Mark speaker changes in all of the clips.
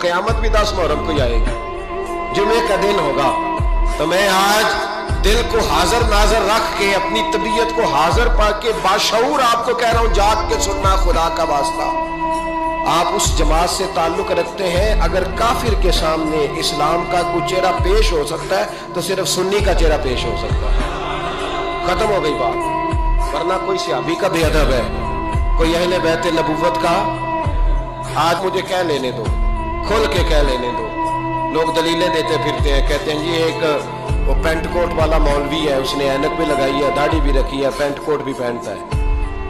Speaker 1: क़यामत भी 10 मुहर्रम को ही आएगी, जुमे का दिन होगा। तो मैं आज दिल को हाजिर नाजर रख के, अपनी तबीयत को हाजिर पा के बाशऊर आपको कह रहा हूं, जाग के सुनना खुदा का वास्ता। आप उस जमात से ताल्लुक रखते हैं, अगर काफिर के सामने इस्लाम का कुछ चेहरा पेश हो सकता है तो सिर्फ सुन्नी का चेहरा पेश हो सकता है। खत्म हो गई बात। वरना कोई सहाबी का बेअदब है, कोई अहले बैत नबूवत का, आज मुझे कह लेने दो, खुल के कह लेने दो। लोग दलीलें देते फिरते हैं, कहते हैं जी एक वो पेंट कोट वाला मौलवी है, उसने ऐनक भी लगाई है, दाढ़ी भी रखी है, पेंट कोट भी पहनता है,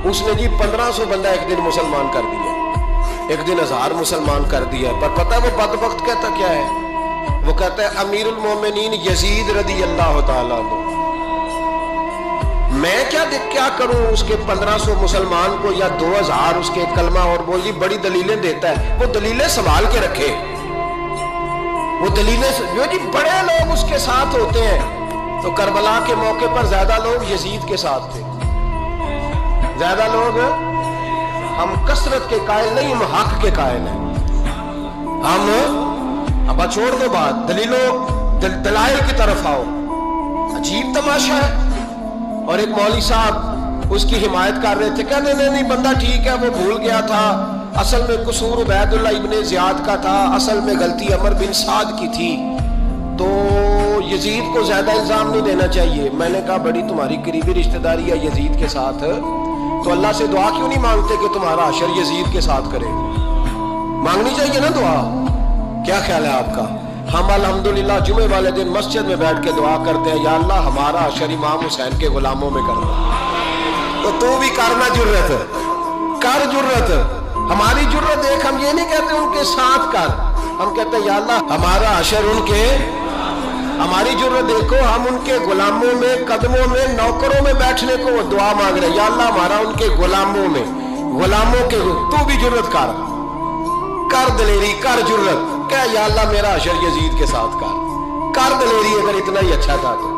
Speaker 1: उसने जी 1500 बंदा एक दिन मुसलमान कर दिया, एक दिन 1000 मुसलमान कर दिया। पर पता है वो बदबख्त कहता क्या है? वो कहता है अमीरुल मोमिनीन यजीद रदी अल्लाह ताला अन्हु। मैं क्या करूं उसके 1500 मुसलमान को या 2000 उसके कलमा और वो जी बड़ी दलीलें देता है, वो दलीलें संभाल के रखे, वो दलीलें जो जी बड़े लोग उसके साथ होते हैं। तो करबला के मौके पर ज्यादा लोग यजीद के साथ थे, ज्यादा लोग, हम कसरत के कायल नहीं, हम हक के कायल हैं। हम अब छोड़ दो बात, दलाइल की तरफ आओ। अजीब तमाशा है। और एक मौलवी साहब उसकी हिमायत कर रहे थे, कहते नहीं बंदा ठीक है, वो भूल गया था, असल में कसूर उबैदुल्लाह इब्ने ज़ियाद का था, असल में गलती अमर बिन साद की थी, तो यजीद को ज्यादा इल्जाम नहीं देना चाहिए। मैंने कहा बड़ी तुम्हारी करीबी रिश्तेदारी है यजीद के साथ, तो अल्लाह से दुआ क्यों नहीं मांगते कि तुम्हारा अशर यजीद के साथ करे? मांगनी चाहिए ना दुआ। क्या ख्याल है आपका? हम अल्हम्दुलिल्लाह जुमे वाले दिन मस्जिद में बैठ के दुआ करते हैं, या अल्लाह हमारा अशर इमाम हुसैन के गुलामों में करना। तो तू भी करना, जुर्रत कर, जुर्रत हमारी जुर्रत देख। हम ये नहीं कहते उनके साथ कर, हम कहते हैं या अल्लाह हमारा अशर उनके, हमारी जुर्रत देखो, हम उनके गुलामों में, कदमों में, नौकरों में बैठने को वो दुआ मांग रहे हैं, या अल्लाह हमारा उनके गुलामों में, गुलामों के। तू भी जुर्रत कर दलेरी, कर जुर्रत, क्या या अल्लाह मेरा अशर यजीद के साथ कर दलेरी, अगर इतना ही अच्छा था तो।